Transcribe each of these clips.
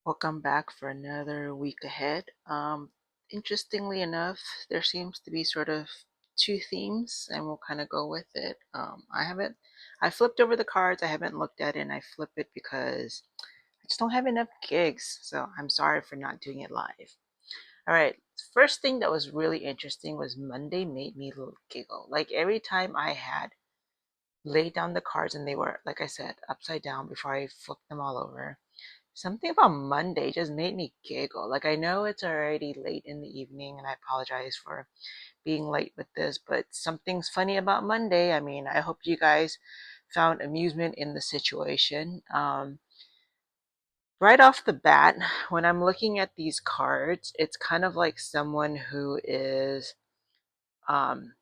Welcome back for another week ahead. Interestingly enough, there seems to be sort of two themes, and we'll kind of go with it. I flipped over the cards. I haven't looked at it, and I flip it because I just don't have enough gigs. So I'm sorry for not doing it live. All right. First thing that was really interesting was Monday made me giggle. Like every time I had laid down the cards and they were, like I said, upside down before I flipped them all over. Something about Monday just made me giggle. Like, I know it's already late in the evening, and I apologize for being late with this, but something's funny about Monday. I mean, I hope you guys found amusement in the situation. Right off the bat, when I'm looking at these cards, it's kind of like someone who is, um,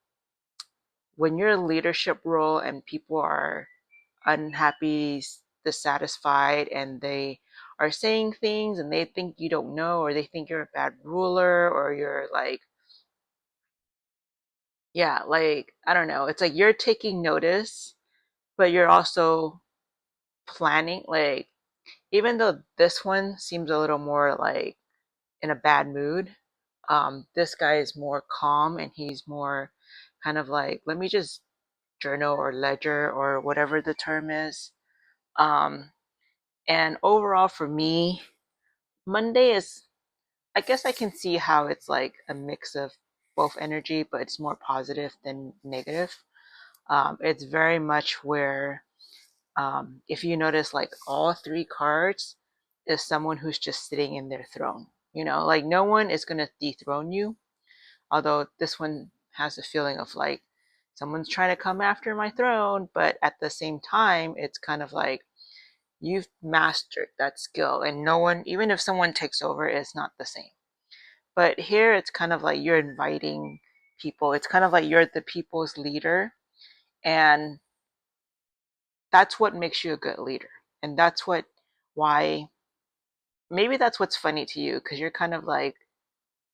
when you're in a leadership role and people are unhappy, dissatisfied, and they are saying things and they think you don't know, or they think you're a bad ruler, or you're like, yeah, like, I don't know. It's like you're taking notice, but you're also planning. Like, even though this one seems a little more like in a bad mood, this guy is more calm and he's more kind of like, let me just journal or ledger or whatever the term is. Um, And overall, for me, Monday is, I guess I can see how it's like a mix of both energy, but it's more positive than negative. It's very much where, if you notice, like all three cards is someone who's just sitting in their throne. Like no one is going to dethrone you, although this one has a feeling of like someone's trying to come after my throne, but at the same time, it's kind of like you've mastered that skill and no one, even if someone takes over, it's not the same. But here it's kind of like you're inviting people. It's kind of like you're the people's leader, and that's what makes you a good leader. And that's what why maybe that's what's funny to you, because you're kind of like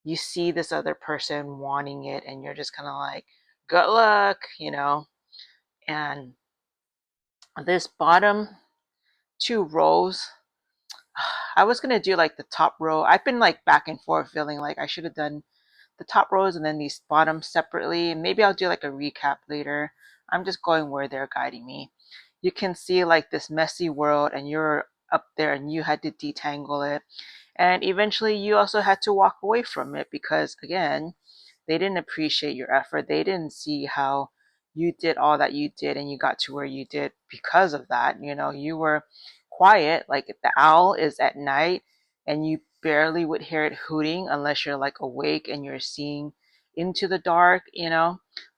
you see this other person wanting it and you're just kind of like good luck. And this bottom two rows, I was gonna do like the top row. I've been like back and forth feeling like I should have done the top rows and then these bottoms separately. Maybe I'll do like a recap later. I'm just going where they're guiding me. You can see like this messy world, and you're up there and you had to detangle it. And eventually you also had to walk away from it because, again, they didn't appreciate your effort. They didn't see how you did all that you did and you got to where you did because of that. You were quiet, like the owl is at night, and you barely would hear it hooting unless you're like awake and you're seeing into the dark.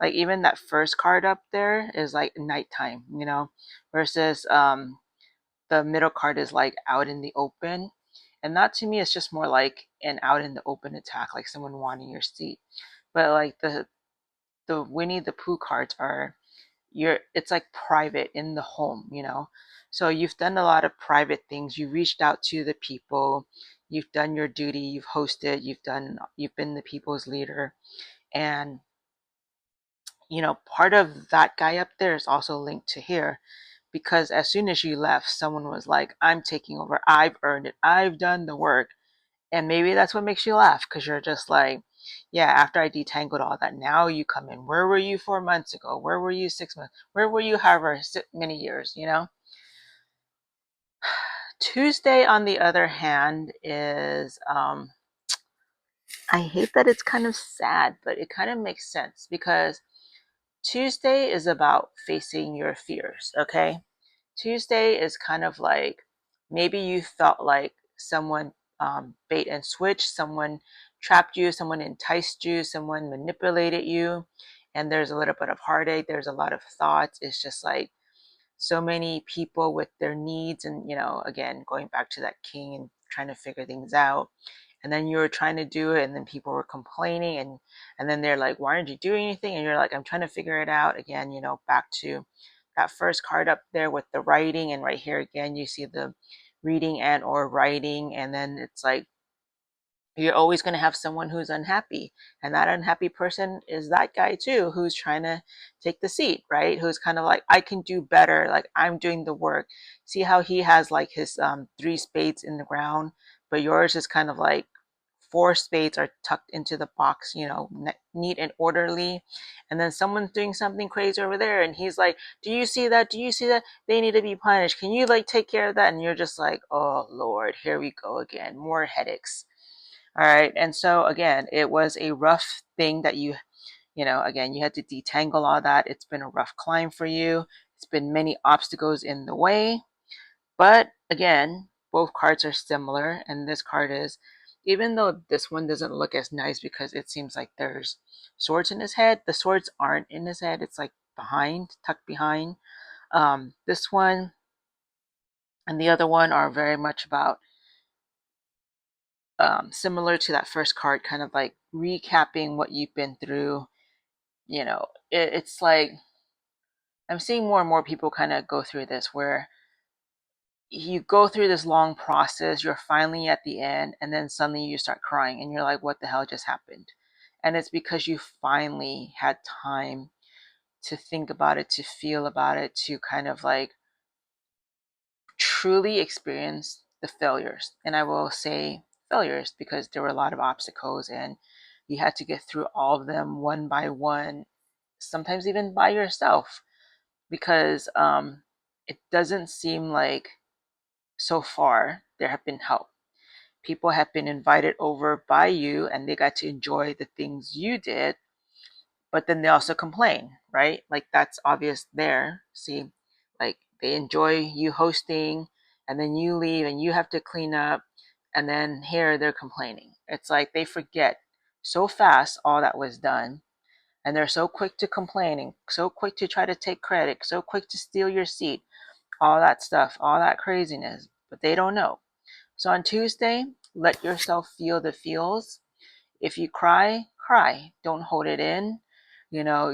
Like even that first card up there is like nighttime, versus the middle card is like out in the open. And that to me is just more like an out in the open attack, like someone wanting your seat. But like the Winnie the Pooh cards are, it's like private in the home. So you've done a lot of private things. You reached out to the people, you've done your duty, you've hosted, you've been the people's leader. And part of that guy up there is also linked to here, because as soon as you left, someone was like, I'm taking over, I've earned it, I've done the work. And maybe that's what makes you laugh, because you're just like, yeah, after I detangled all that, now you come in. Where were you 4 months ago? Where were you 6 months? Where were you however many years? Tuesday, on the other hand, is, I hate that it's kind of sad, but it kind of makes sense because Tuesday is about facing your fears, okay? Tuesday is kind of like maybe you felt like someone bait and switch, someone trapped you, someone enticed you, someone manipulated you, and there's a little bit of heartache, there's a lot of thoughts. It's just like so many people with their needs, and again, going back to that king and trying to figure things out. And then you were trying to do it, and then people were complaining, and then they're like, why aren't you doing anything? And you're like, I'm trying to figure it out. Again, back to that first card up there with the writing, and right here again you see the reading and or writing. And then it's like You're always going to have someone who's unhappy, and that unhappy person is that guy too who's trying to take the seat, right? Who's kind of like, I can do better, like I'm doing the work. See how he has like his three spades in the ground, but yours is kind of like four spades are tucked into the box, you know, neat and orderly. And then someone's doing something crazy over there, and he's like, do you see that, do you see that, they need to be punished, can you like take care of that? And you're just like, oh Lord, here we go again, more headaches. All right. And so again, it was a rough thing that you know, again, you had to detangle all that. It's been a rough climb for you. It's been many obstacles in the way. But again, both cards are similar. And this card is, even though this one doesn't look as nice because it seems like there's swords in his head, the swords aren't in his head. It's like behind, tucked behind. This one and the other one are very much about similar to that first card, kind of like recapping what you've been through. You know, it's like I'm seeing more and more people kind of go through this where you go through this long process, you're finally at the end, and then suddenly you start crying and you're like, what the hell just happened? And it's because you finally had time to think about it, to feel about it, to kind of like truly experience the failures. And I will say failures because there were a lot of obstacles and you had to get through all of them one by one, sometimes even by yourself, because it doesn't seem like so far there have been help. People have been invited over by you and they got to enjoy the things you did, but then they also complain, right? Like that's obvious there. See, like they enjoy you hosting and then you leave and you have to clean up, and then here they're complaining. It's like they forget so fast all that was done, and they're so quick to complain and so quick to try to take credit, so quick to steal your seat, all that stuff, all that craziness, but they don't know. So on Tuesday, let yourself feel the feels. If you cry, cry. Don't hold it in. You know,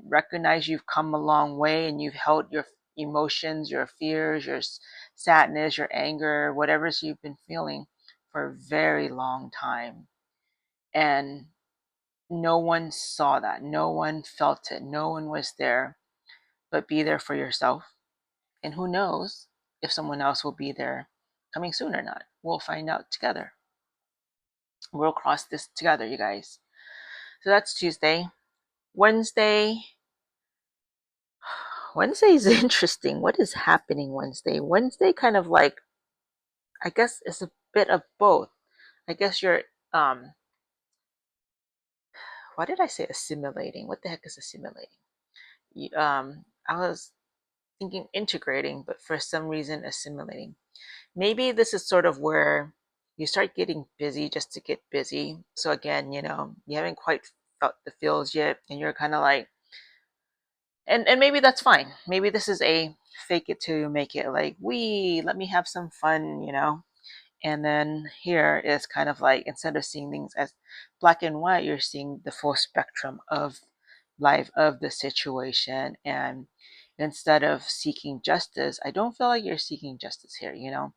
recognize you've come a long way and you've held your emotions, your fears, your sadness, your anger, whatever you've been feeling for a very long time. And no one saw that. No one felt it. No one was there. But be there for yourself. And who knows if someone else will be there coming soon or not. We'll find out together. We'll cross this together, you guys. So that's Tuesday. Wednesday. Wednesday is interesting. What is happening Wednesday? Wednesday kind of like, I guess it's a bit of both. I guess you're why did I say assimilating? What the heck is assimilating? I was thinking integrating, but for some reason assimilating. Maybe this is sort of where you start getting busy just to get busy. So again, you know, you haven't quite felt the feels yet, and you're kind of like, and maybe that's fine. Maybe this is a fake it till you make it. Like, we let me have some fun, you know. And then here is kind of like, instead of seeing things as black and white, you're seeing the full spectrum of life, of the situation. And instead of seeking justice, I don't feel like you're seeking justice here, you know.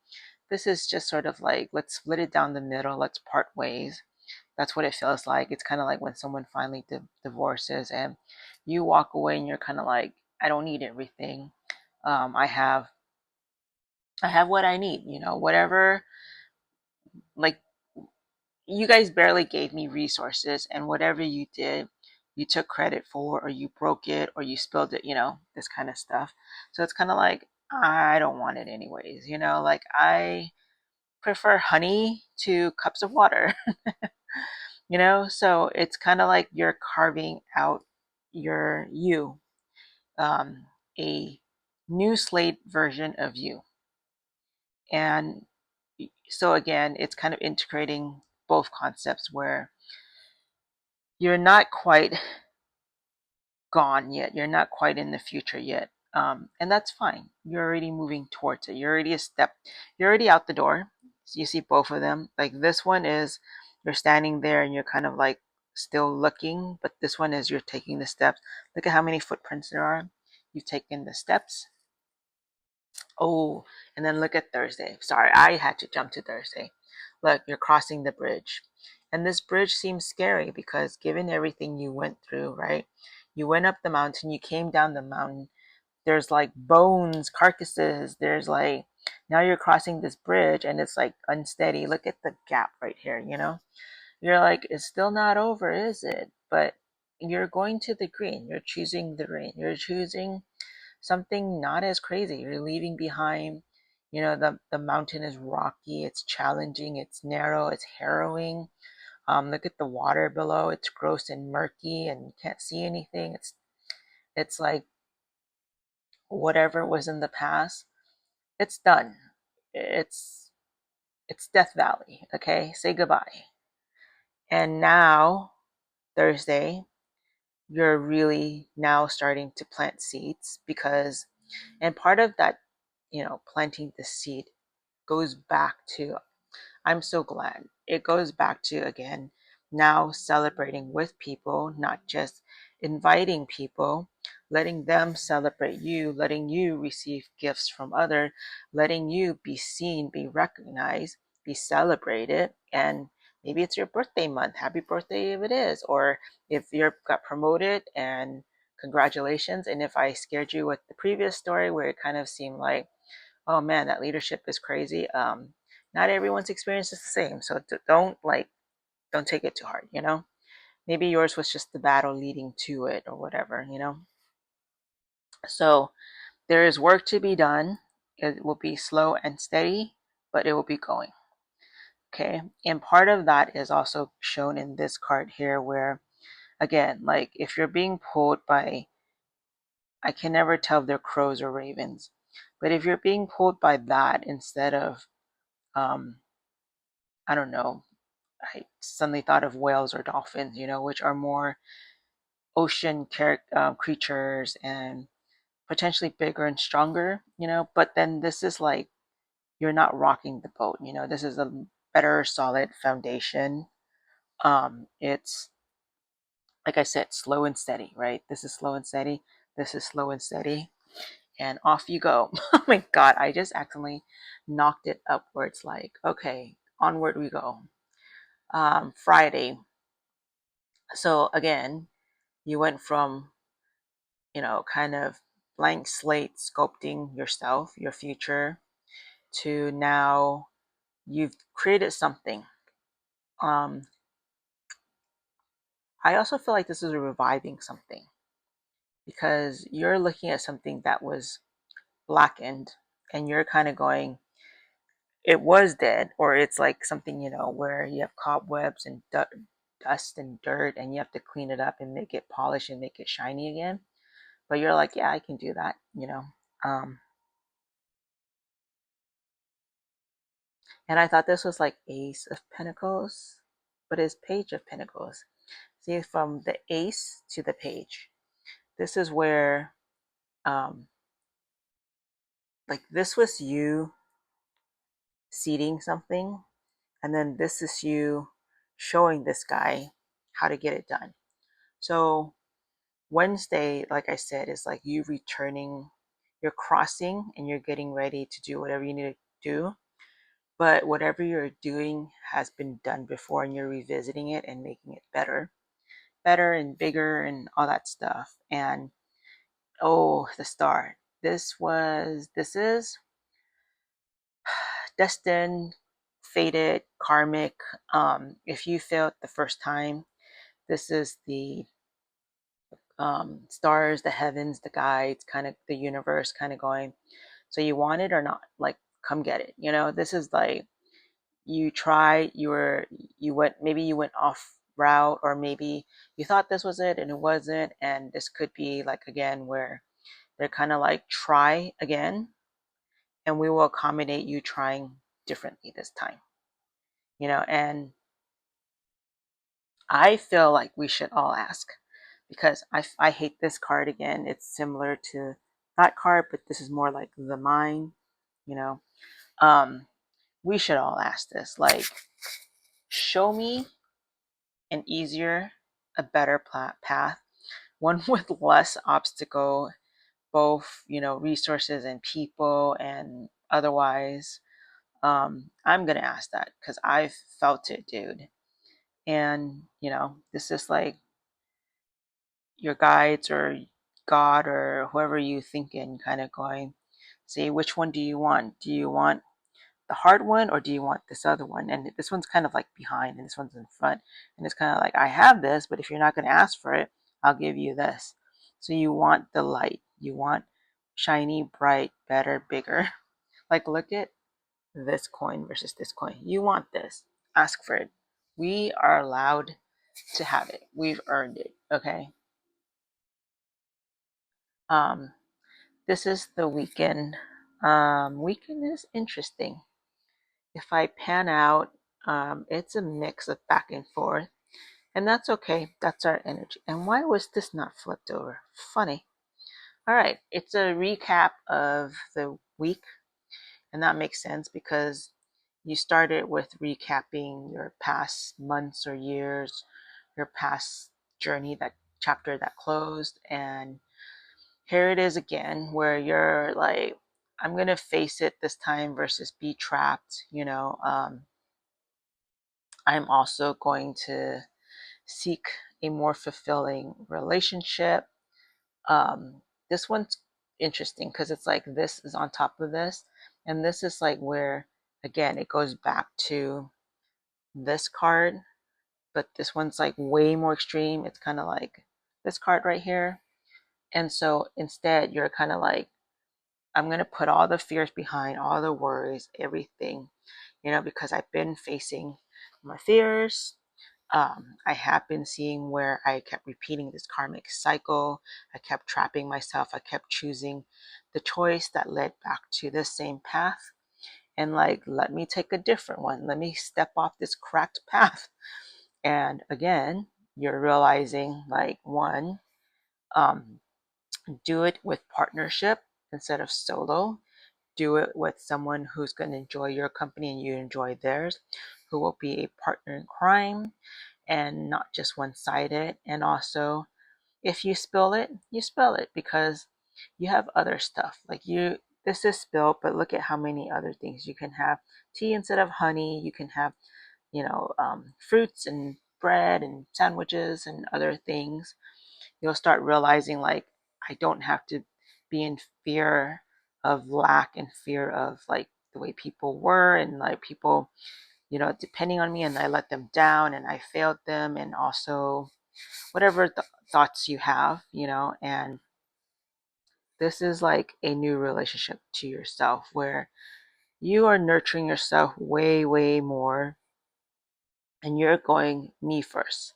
This is just sort of like, let's split it down the middle, let's part ways. That's what it feels like. It's kind of like when someone finally divorces and you walk away and you're kind of like, I don't need everything. um, i have I have what I need, you know, whatever. Like, you guys barely gave me resources, and whatever you did, you took credit for, or you broke it, or you spilled it, you know, this kind of stuff. So it's kind of like, I don't want it anyways, you know, like I prefer honey to cups of water. You know, so it's kind of like you're carving out your you, um, a new slate version of you. And so again, it's kind of integrating both concepts where you're not quite gone yet. You're not quite in the future yet. And that's fine. You're already moving towards it. You're already a step, you're already out the door. So you see both of them. Like this one is you're standing there and you're kind of like still looking, but this one is you're taking the steps. Look at how many footprints there are. You've taken the steps. Oh, and then look at Thursday. Sorry, I had to jump to Thursday. Look, you're crossing the bridge. And this bridge seems scary because given everything you went through, right? You went up the mountain, you came down the mountain. There's like bones, carcasses. There's like, now you're crossing this bridge and it's like unsteady. Look at the gap right here, you know? You're like, it's still not over, is it? But you're going to the green. You're choosing the green. You're choosing something not as crazy. You're leaving behind, you know, the mountain is rocky, it's challenging, it's narrow, it's harrowing. Look at the water below. It's gross and murky and you can't see anything. It's like whatever was in the past, it's done. It's it's Death Valley, okay? Say goodbye. And now, Thursday, you're really now starting to plant seeds because, and part of that, you know, planting the seed goes back to, I'm so glad. It goes back to, again, now celebrating with people, not just inviting people, letting them celebrate you, letting you receive gifts from others, letting you be seen, be recognized, be celebrated. And maybe it's your birthday month. Happy birthday if it is. Or if you got promoted, and congratulations. And if I scared you with the previous story where it kind of seemed like, oh man, that leadership is crazy. Not everyone's experience is the same, so don't take it too hard. You know, maybe yours was just the battle leading to it or whatever. You know, so there is work to be done. It will be slow and steady, but it will be going. Okay, and part of that is also shown in this card here, where again, like if you're being pulled by, I can never tell if they're crows or ravens, but if you're being pulled by that instead of um, I don't know, I suddenly thought of whales or dolphins, you know, which are more ocean creatures and potentially bigger and stronger, you know. But then this is like, you're not rocking the boat, you know. This is a better, solid foundation. It's like I said, slow and steady, right? This is slow and steady. This is slow and steady, and off you go. Oh my God, I just accidentally knocked it upwards. Like, okay, onward we go. Friday. So again, you went from, you know, kind of blank slate sculpting yourself, your future, to now you've created something. Um, I also feel like this is reviving something because you're looking at something that was blackened and you're kind of going, it was dead, or it's like something, you know, where you have cobwebs and dust and dirt and you have to clean it up and make it polished and make it shiny again. But you're like, yeah, I can do that, you know. Um, And I thought this was like Ace of Pentacles, but it's Page of Pentacles. See, from the Ace to the Page, this is where, um, like, this was you seeding something, and then this is you showing this guy how to get it done. So, Wednesday, like I said, is like you returning, you're crossing and you're getting ready to do whatever you need to do. But whatever you're doing has been done before and you're revisiting it and making it better and bigger and all that stuff. And oh, the star. This is destined, fated, karmic. If you failed the first time, this is the stars, the heavens, the guides, kind of the universe kind of going, so you want it or not? Like, come get it. You know, this is like, you try, you went, maybe you went off route, or maybe you thought this was it and it wasn't. And this could be like, again, where they're kind of like, try again and we will accommodate you trying differently this time, you know. And I feel like we should all ask, because I hate this card. Again, it's similar to that card, but this is more like the mind, you know. um we should all ask this, like, show me an easier, a better path, one with less obstacle, both, you know, resources and people and otherwise. I'm gonna ask that because I've felt it, dude. And, this is like your guides or God or whoever you think in kind of going, say, which one do you want? Do you want the hard one or do you want this other one? And this one's kind of like behind and this one's in front. And it's kind of like, I have this, but if you're not going to ask for it, I'll give you this. So you want the light. You want shiny, bright, better, bigger. Like, look at this coin versus this coin. You want this. Ask for it. We are allowed to have it. We've earned it. Okay. Um, this is the weekend. Weekend is interesting. If I pan out, it's a mix of back and forth, and that's okay. That's our energy. And why was this not flipped over? Funny. All right, it's a recap of the week, and that makes sense because you started with recapping your past months or years, your past journey, that chapter that closed, and here it is again where you're like, I'm gonna face it this time versus be trapped. I'm also going to seek a more fulfilling relationship. This one's interesting because it's like this is on top of this, and this is like where again it goes back to this card, but this one's like way more extreme. It's kind of like this card right here. And so instead, you're kind of like, I'm going to put all the fears behind, all the worries, everything, because I've been facing my fears. I have been seeing where I kept repeating this karmic cycle. I kept trapping myself. I kept choosing the choice that led back to the same path. And like, let me take a different one. Let me step off this cracked path. And again, you're realizing like, one, um, do it with partnership instead of solo. Do it with someone who's going to enjoy your company and you enjoy theirs, who will be a partner in crime and not just one sided. And also, if you spill it, you spill it because you have other stuff. Like this is spilled, but look at how many other things you can have. Tea instead of honey, you can have, fruits and bread and sandwiches and other things. You'll start realizing, like, I don't have to be in fear of lack and fear of like the way people were and like people, depending on me and I let them down and I failed them and also whatever thoughts you have, and this is like a new relationship to yourself where you are nurturing yourself way, way more and you're going me first.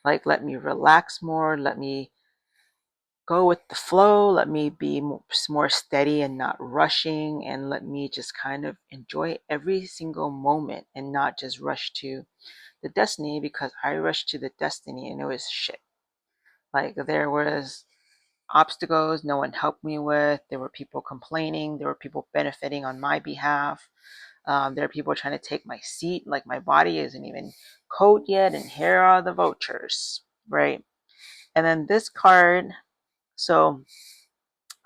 Like, let me relax more, let me go with the flow, let me be more steady and not rushing, and let me just kind of enjoy every single moment and not just rush to the destiny because I rushed to the destiny and it was shit. Like, there was obstacles no one helped me with. There were people complaining. There were people benefiting on my behalf. There are people trying to take my seat. Like, my body isn't even cold yet, and here are the vultures, right? And then this card. So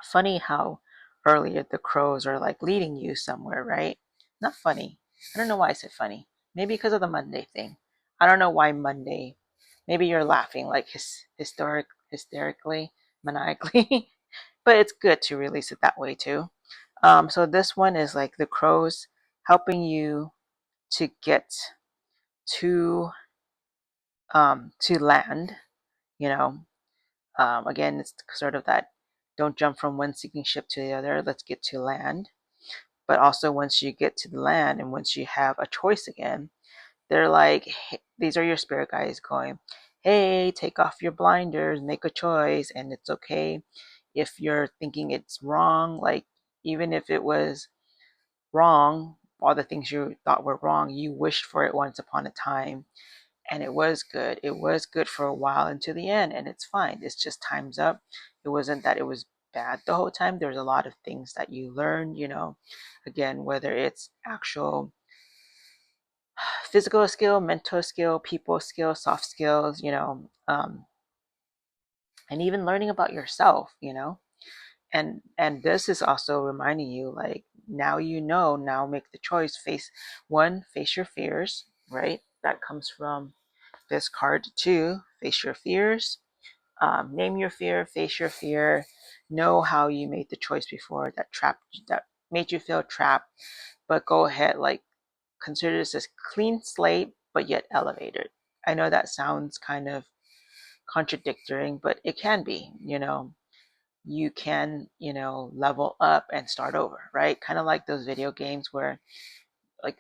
funny how earlier the crows are like leading you somewhere, right? Not funny. I don't know why I said funny. Maybe because of the Monday thing. I don't know why Monday. Maybe you're laughing like hysterically, maniacally. But it's good to release it that way too. So this one is like the crows helping you to get to to land. You know, again, it's sort of that don't jump from one sinking ship to the other. Let's get to land. But also, once you get to the land and once you have a choice again, they're like, hey, these are your spirit guides going, hey, take off your blinders, make a choice, and it's okay if you're thinking it's wrong. Like, even if it was wrong, all the things you thought were wrong, you wished for it once upon a time, and it was good. It was good for a while into the end, and it's fine. It's just time's up. It wasn't that it was bad the whole time. There's a lot of things that you learn, again, whether it's actual physical skill, mental skill, people skill, soft skills, and even learning about yourself, and this is also reminding you, like, now now make the choice, face your fears, right? That comes from this card too. Face your fears. Name your fear, face your fear, know how you made the choice before that made you feel trapped, but go ahead, like consider this as clean slate, but yet elevated. I know that sounds kind of contradictory, but it can be, you can, level up and start over, right? Kind of like those video games where like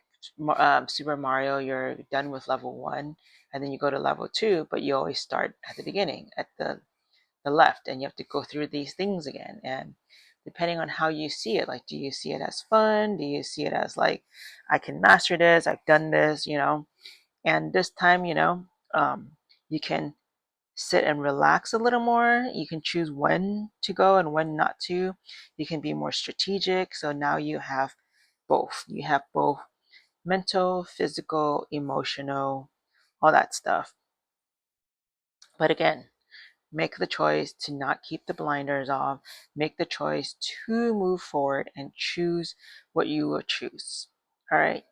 Super Mario, you're done with level one and then you go to level two, but you always start at the beginning, at the left, and you have to go through these things again. And depending on how you see it, like, do you see it as fun? Do you see it as like, I can master this, I've done this, and this time, you can sit and relax a little more. You can choose when to go and when not to. You can be more strategic. So now you have both. You have both mental, physical, emotional, all that stuff. But again, make the choice to not keep the blinders off. Make the choice to move forward and choose what you will choose. All right.